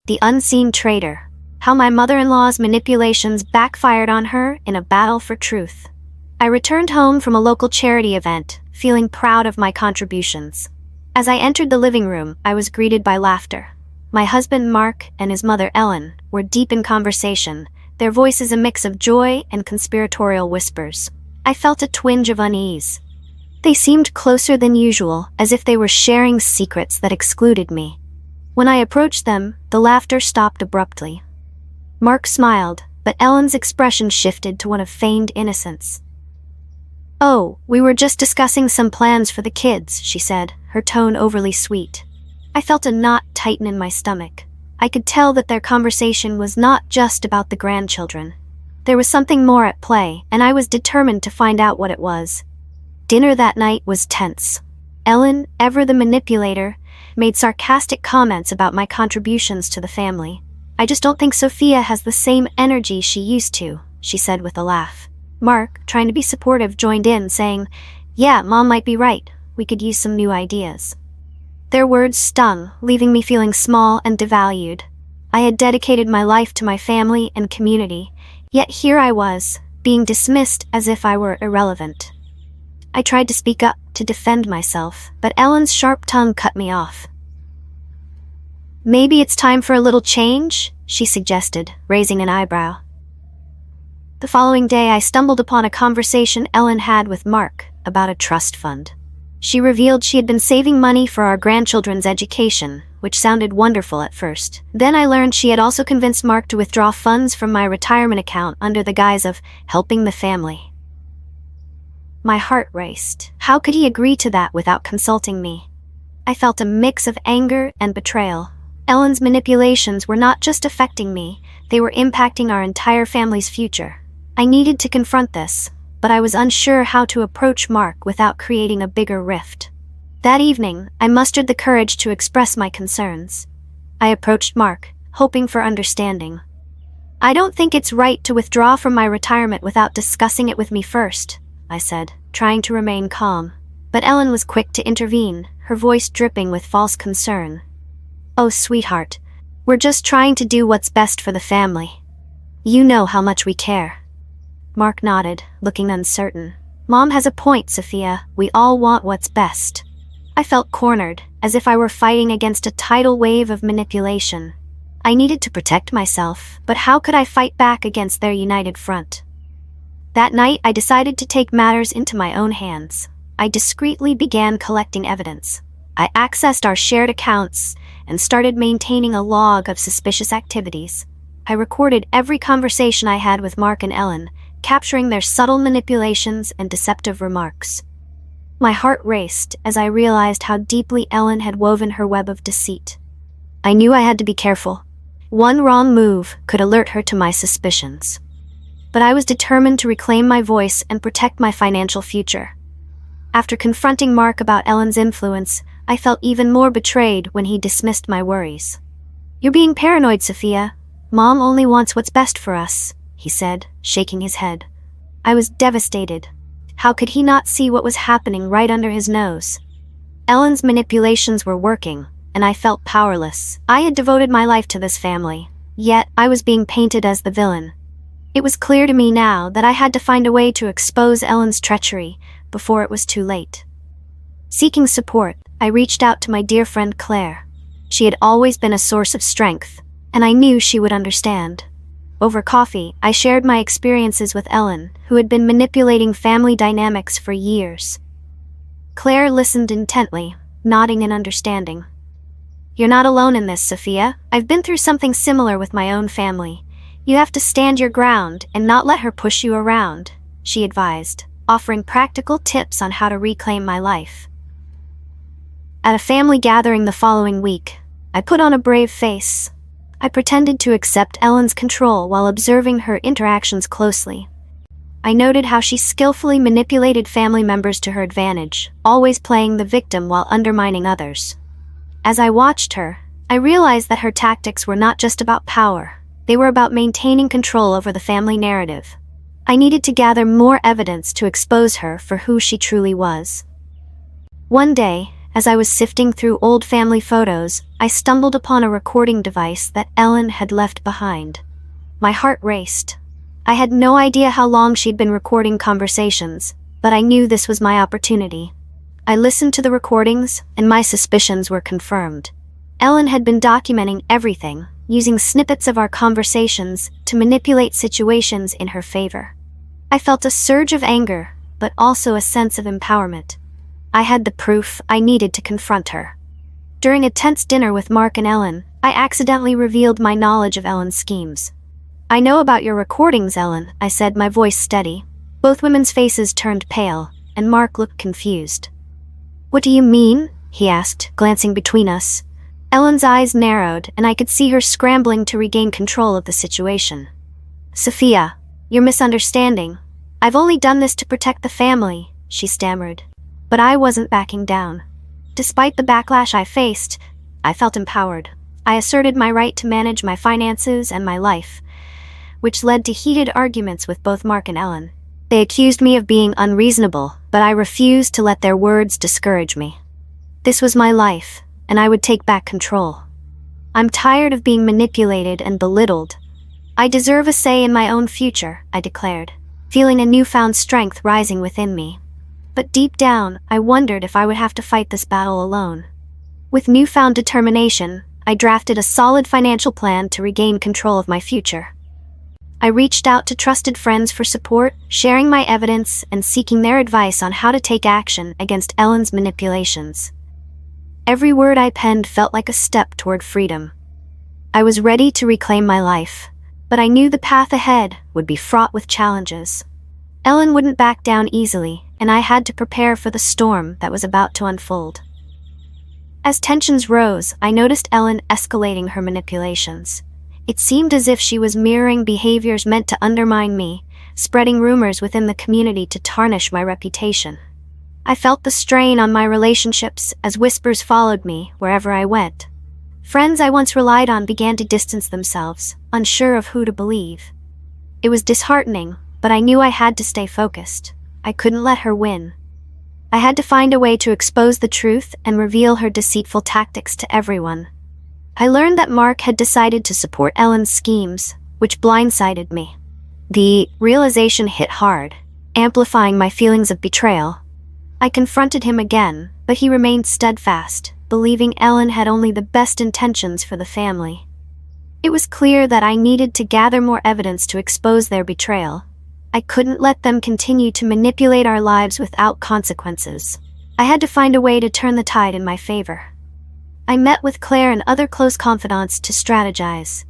The Unseen Traitor. How my mother-in-law's manipulations backfired on her in a battle for truth. I returned home from a local charity event, feeling proud of my contributions. As I entered the living room, I was greeted by laughter. My husband Mark and his mother Ellen were deep in conversation, their voices a mix of joy and conspiratorial whispers. I felt a twinge of unease. They seemed closer than usual, as if they were sharing secrets that excluded me. When I approached them, the laughter stopped abruptly. Mark smiled, but Ellen's expression shifted to one of feigned innocence. "Oh, we were just discussing some plans for the kids," she said, her tone overly sweet. I felt a knot tighten in my stomach. I could tell that their conversation was not just about the grandchildren. There was something more at play, and I was determined to find out what it was. Dinner that night was tense. Ellen, ever the manipulator, made sarcastic comments about my contributions to the family. "I just don't think Sophia has the same energy she used to," she said with a laugh. Mark, trying to be supportive, joined in, saying, "Yeah, Mom might be right. We could use some new ideas." Their words stung, leaving me feeling small and devalued. I had dedicated my life to my family and community, yet here I was, being dismissed as if I were irrelevant. I tried to speak up, to defend myself, but Ellen's sharp tongue cut me off. "Maybe it's time for a little change?" she suggested, raising an eyebrow. The following day, I stumbled upon a conversation Ellen had with Mark about a trust fund. She revealed she had been saving money for our grandchildren's education, which sounded wonderful at first. Then I learned she had also convinced Mark to withdraw funds from my retirement account under the guise of helping the family. My heart raced. How could he agree to that without consulting me? I felt a mix of anger and betrayal. Ellen's manipulations were not just affecting me, they were impacting our entire family's future. I needed to confront this, but I was unsure how to approach Mark without creating a bigger rift. That evening, I mustered the courage to express my concerns. I approached Mark, hoping for understanding. "I don't think it's right to withdraw from my retirement without discussing it with me first," I said, trying to remain calm. But Ellen was quick to intervene, her voice dripping with false concern. "Oh, sweetheart, we're just trying to do what's best for the family. You know how much we care." Mark nodded, looking uncertain. "Mom has a point, Sophia. We all want what's best." I felt cornered, as if I were fighting against a tidal wave of manipulation. I needed to protect myself, but how could I fight back against their united front? That night, I decided to take matters into my own hands. I discreetly began collecting evidence. I accessed our shared accounts and started maintaining a log of suspicious activities. I recorded every conversation I had with Mark and Ellen, capturing their subtle manipulations and deceptive remarks. My heart raced as I realized how deeply Ellen had woven her web of deceit. I knew I had to be careful. One wrong move could alert her to my suspicions. But I was determined to reclaim my voice and protect my financial future. After confronting Mark about Ellen's influence, I felt even more betrayed when he dismissed my worries. "You're being paranoid, Sophia. Mom only wants what's best for us," he said, shaking his head. I was devastated. How could he not see what was happening right under his nose? Ellen's manipulations were working, and I felt powerless. I had devoted my life to this family, yet I was being painted as the villain. It was clear to me now that I had to find a way to expose Ellen's treachery before it was too late. Seeking support, I reached out to my dear friend Claire. She had always been a source of strength, and I knew she would understand. Over coffee, I shared my experiences with Ellen, who had been manipulating family dynamics for years. Claire listened intently, nodding in understanding. "You're not alone in this, Sophia. I've been through something similar with my own family. You have to stand your ground and not let her push you around," she advised, offering practical tips on how to reclaim my life. At a family gathering the following week, I put on a brave face. I pretended to accept Ellen's control while observing her interactions closely. I noted how she skillfully manipulated family members to her advantage, always playing the victim while undermining others. As I watched her, I realized that her tactics were not just about power. They were about maintaining control over the family narrative. I needed to gather more evidence to expose her for who she truly was. One day, As I was sifting through old family photos, I stumbled upon a recording device that Ellen had left behind. My heart raced. I had no idea how long she'd been recording conversations, but I knew this was my opportunity. I listened to the recordings, and my suspicions were confirmed. Ellen had been documenting everything, using snippets of our conversations to manipulate situations in her favor. I felt a surge of anger, but also a sense of empowerment. I had the proof I needed to confront her. During a tense dinner with Mark and Ellen, I accidentally revealed my knowledge of Ellen's schemes. "I know about your recordings, Ellen," I said, my voice steady. Both women's faces turned pale, and Mark looked confused. "What do you mean?" he asked, glancing between us. Ellen's eyes narrowed, and I could see her scrambling to regain control of the situation. "Sophia, you're misunderstanding. I've only done this to protect the family," she stammered. But I wasn't backing down. Despite the backlash I faced, I felt empowered. I asserted my right to manage my finances and my life, which led to heated arguments with both Mark and Ellen. They accused me of being unreasonable, but I refused to let their words discourage me. This was my life, and I would take back control. I'm tired of being manipulated and belittled. I deserve a say in my own future, I declared, feeling a newfound strength rising within me. But deep down, I wondered if I would have to fight this battle alone. With newfound determination, I drafted a solid financial plan to regain control of my future. I reached out to trusted friends for support, sharing my evidence and seeking their advice on how to take action against Ellen's manipulations. Every word I penned felt like a step toward freedom. I was ready to reclaim my life, but I knew the path ahead would be fraught with challenges. Ellen wouldn't back down easily, and I had to prepare for the storm that was about to unfold. As tensions rose, I noticed Ellen escalating her manipulations. It seemed as if she was mirroring behaviors meant to undermine me, spreading rumors within the community to tarnish my reputation. I felt the strain on my relationships as whispers followed me wherever I went. Friends I once relied on began to distance themselves, unsure of who to believe. It was disheartening, but I knew I had to stay focused. I couldn't let her win. I had to find a way to expose the truth and reveal her deceitful tactics to everyone. I learned that Mark had decided to support Ellen's schemes, which blindsided me. The realization hit hard, amplifying my feelings of betrayal. I confronted him again, but he remained steadfast, believing Ellen had only the best intentions for the family. It was clear that I needed to gather more evidence to expose their betrayal. I couldn't let them continue to manipulate our lives without consequences. I had to find a way to turn the tide in my favor. I met with Claire and other close confidants to strategize.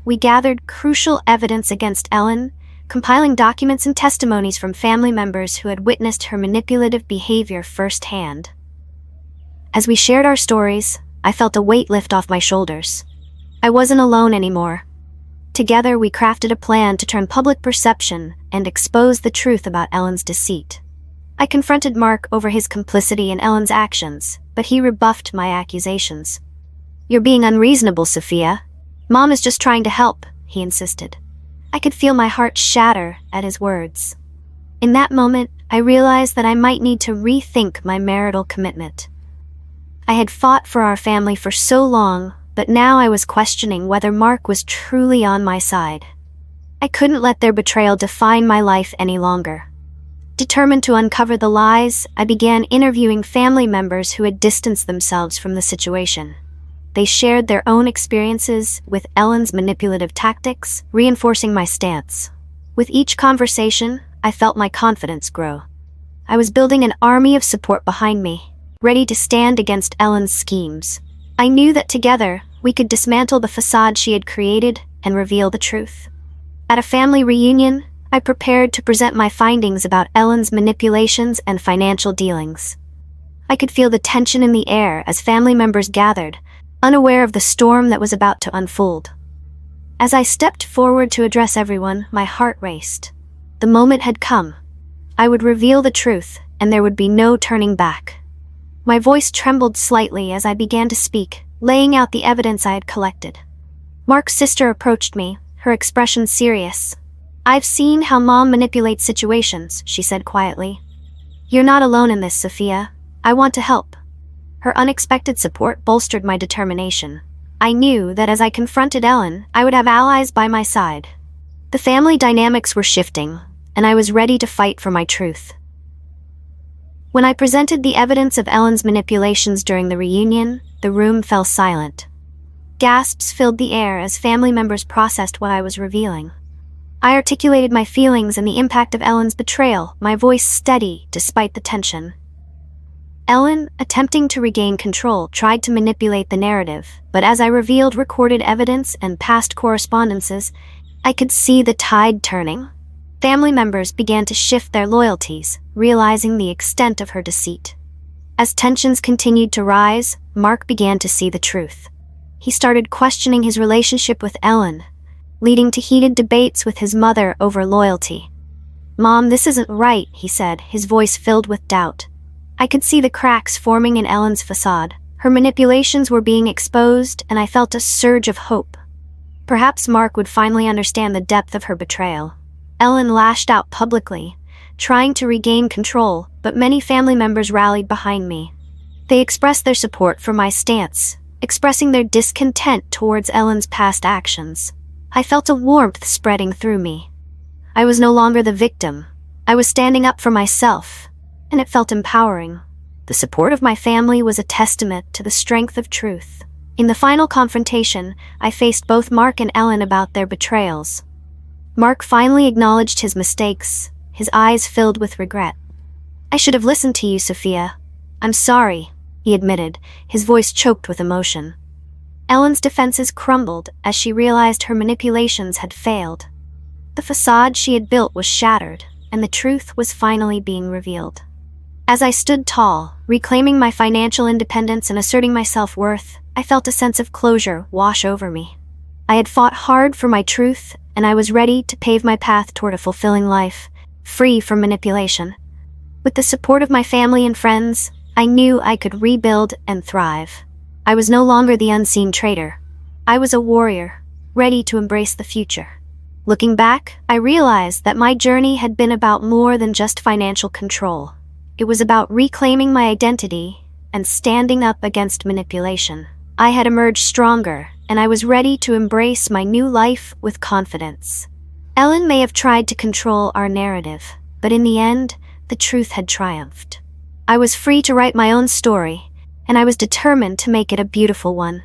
We gathered crucial evidence against Ellen, compiling documents and testimonies from family members who had witnessed her manipulative behavior firsthand. As we shared our stories, I felt a weight lift off my shoulders. I wasn't alone anymore. Together, we crafted a plan to turn public perception and expose the truth about Ellen's deceit. I confronted Mark over his complicity in Ellen's actions, but he rebuffed my accusations. "You're being unreasonable, Sophia. Mom is just trying to help," he insisted. I could feel my heart shatter at his words. In that moment, I realized that I might need to rethink my marital commitment. I had fought for our family for so long, but now I was questioning whether Mark was truly on my side. I couldn't let their betrayal define my life any longer. Determined to uncover the lies, I began interviewing family members who had distanced themselves from the situation. They shared their own experiences with Ellen's manipulative tactics, reinforcing my stance. With each conversation, I felt my confidence grow. I was building an army of support behind me, ready to stand against Ellen's schemes. I knew that together, we could dismantle the facade she had created and reveal the truth. At a family reunion, I prepared to present my findings about Ellen's manipulations and financial dealings. I could feel the tension in the air as family members gathered, unaware of the storm that was about to unfold. As I stepped forward to address everyone, my heart raced. The moment had come. I would reveal the truth, and there would be no turning back. My voice trembled slightly as I began to speak, laying out the evidence I had collected. Mark's sister approached me, her expression serious. "I've seen how Mom manipulates situations," she said quietly. "You're not alone in this, Sophia. I want to help." Her unexpected support bolstered my determination. I knew that as I confronted Ellen, I would have allies by my side. The family dynamics were shifting, and I was ready to fight for my truth. When I presented the evidence of Ellen's manipulations during the reunion, the room fell silent. Gasps filled the air as family members processed what I was revealing. I articulated my feelings and the impact of Ellen's betrayal, my voice steady despite the tension. Ellen, attempting to regain control, tried to manipulate the narrative, but as I revealed recorded evidence and past correspondences, I could see the tide turning. Family members began to shift their loyalties, realizing the extent of her deceit. As tensions continued to rise, Mark began to see the truth. He started questioning his relationship with Ellen, leading to heated debates with his mother over loyalty. "Mom, this isn't right," he said, his voice filled with doubt. I could see the cracks forming in Ellen's facade. Her manipulations were being exposed, and I felt a surge of hope. Perhaps Mark would finally understand the depth of her betrayal. Ellen lashed out publicly, trying to regain control, but many family members rallied behind me. They expressed their support for my stance, expressing their discontent towards Ellen's past actions. I felt a warmth spreading through me. I was no longer the victim. I was standing up for myself, and it felt empowering. The support of my family was a testament to the strength of truth. In the final confrontation, I faced both Mark and Ellen about their betrayals. Mark finally acknowledged his mistakes, his eyes filled with regret. "I should have listened to you, Sophia. I'm sorry," he admitted, his voice choked with emotion. Ellen's defenses crumbled as she realized her manipulations had failed. The facade she had built was shattered, and the truth was finally being revealed. As I stood tall, reclaiming my financial independence and asserting my self-worth, I felt a sense of closure wash over me. I had fought hard for my truth, and I was ready to pave my path toward a fulfilling life, free from manipulation. With the support of my family and friends, I knew I could rebuild and thrive. I was no longer the unseen traitor. I was a warrior, ready to embrace the future. Looking back, I realized that my journey had been about more than just financial control. It was about reclaiming my identity and standing up against manipulation. I had emerged stronger, and I was ready to embrace my new life with confidence. Ellen may have tried to control our narrative, but in the end, the truth had triumphed. I was free to write my own story, and I was determined to make it a beautiful one.